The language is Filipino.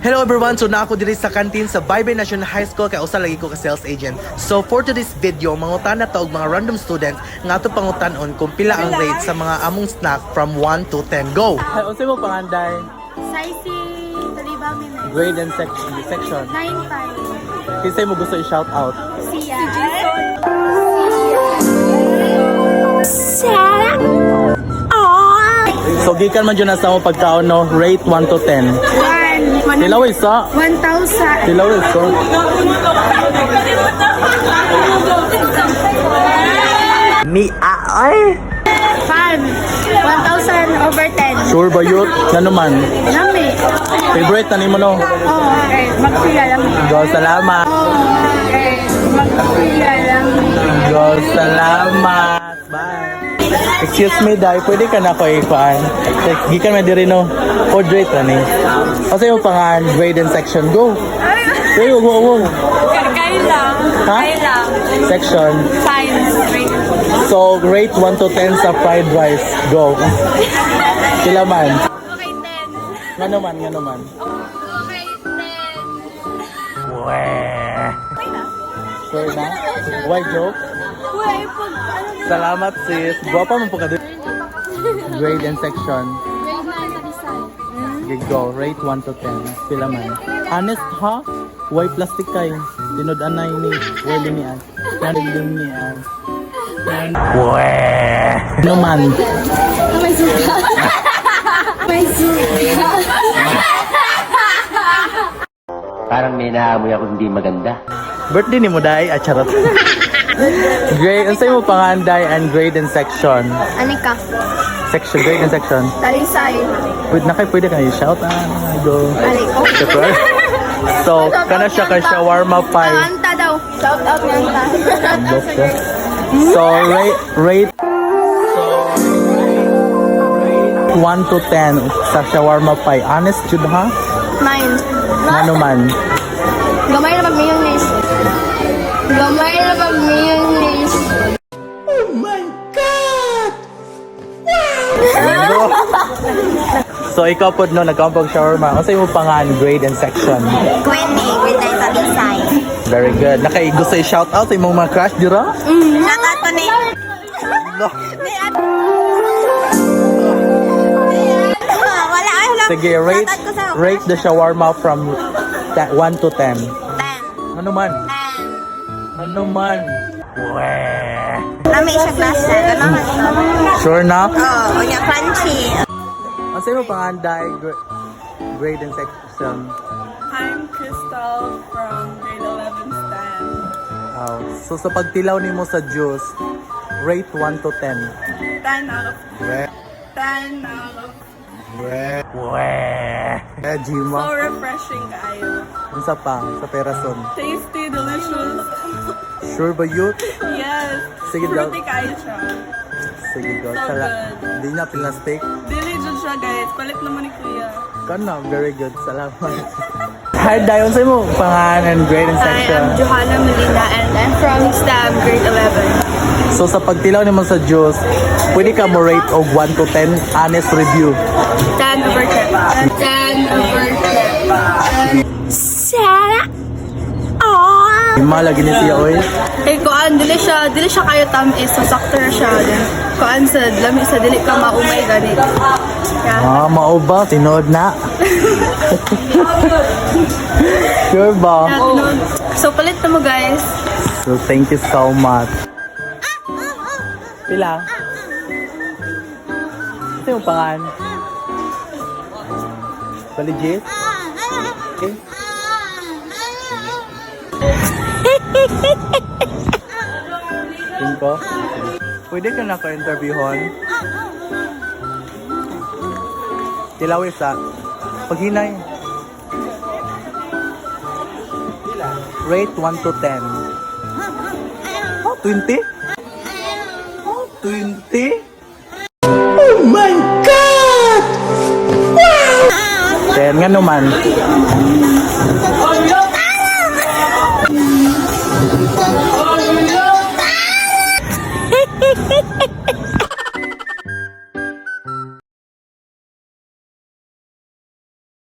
Hello everyone! So na ako diri sa kantin sa Baybay National High School kay usa lagi ko ka sales agent. So for today's video, mangutan na og mga random students nga ato pangutan-on kung pila ang rate sa mga among snack from 1 to 10. Go! Ay, unsa mo panganday? Saisi, Taliba Minutes. Grade and section. 9-5. Kinsa mo gusto i-shout out? Sia. Si Jason. So gikan man jud na sa mo pagkaon no, rate 1 to 10. 1. Tilaw isa. 1,000. Tilaw isa. Ni ay. 5. 1,000 over 10. Sure ba yun? Ano man? Lami. Favorite na nimo no? Oo, okay. Magpila lang. Go, salamat. Okay. Magpila lang. Go, salamat. Bye. Excuse me, Day. Pwede ka na ko ipaan. Gikan mo diri no. Code rate na ni. Kasi yung pangan, grade and section. Go. Go, go, go. Kailang. Ha? Kailang. Section. Science. So, rate 1 to 10 sa fried rice. Go. Kila man. Okay, 10. Nga naman, nga naman. Okay, 10. Weh. Sure na? Why joke? Uy, pag ano na. Salamat sis. Guwapa mo po ka din. Grade and section. Grade 9 sa design. Okay, go. Rate 1 to 10. Pila man. Honest ha? Why plastic kay? Tinod-anay ni Welly ni As. Nariling ni As. Weh. Ano man? May suka. May suka. Parang may naamoy ako hindi maganda. Birthday ni mo, Day. Charot. Grade, ang sa'yo mo panganday and grade and section. Anika. Section, grade and section. Talisay. Pwede ka i-shout go. Aliko. Super. So, kana siya kay shawarma pie. Anta daw. Shout out niya anta. So, rate 1 to 10 sa shawarma pie. Honest, jud ha? 9. Ano man? Gamay na mag-mayonnaise. Gamay na mag-mayonnaise. So, ikaw po no, nagkampag shawarma. Ano sa'yo mo pangan, grade and section? 20. Grade 9 sa design. Very good. Gusto i-shout out sa imong mga crush, dira? Shout out pa ni. No. Wala ay lang. Sige, rate the shawarma from 1 to 10. 10. Ano man? Ano man? Weh. Kami siya klase. Ano man ito? Sure na? Oo, unya crunchy. Ang sa'yo mo panganday, grade and section? I'm Crystal from grade 11 STEM. Oh. So, sa pagtilaw ni mo sa juice, rate 1 to 10. 10 out of Weh. 10 out of Weh. Weh. so Jima. refreshing kayo. Unsa pa? Sa perason. Tasty, delicious. Sure ba yun? Yes. Sige daw. Fruity kayo siya. Sige go. So Di na plastic. Dili dyan siya guys. Palit naman ni Kuya. Kana, very good. Salamat. Hi, Dayon. Sa'yo mo pangalan, grade and section. Johanna Molina and I'm from STEM grade 11. So, sa pagtilaw naman sa juice, pwede ka mo rate og 1 to 10 honest review. 10 over 10. 10 over 10. Lima lagi ni siya, oy. Eh, kuan, dili siya kayo tamis. Sasakto na siya. Kuan sa lami sa dili ka maumay ganit. Yeah. Mao ba? Tinod na. Sure ba? So, palit na mo guys. So, thank you so much. Pila? Ito yung pangan. Legit? Okay. Tingko? Pwede ka na ka-interviewon? Tilawis ah. Paghinay. Rate 1 to 10. Oh, 20? Oh, 20? Oh my God! Wow! 10 nga naman.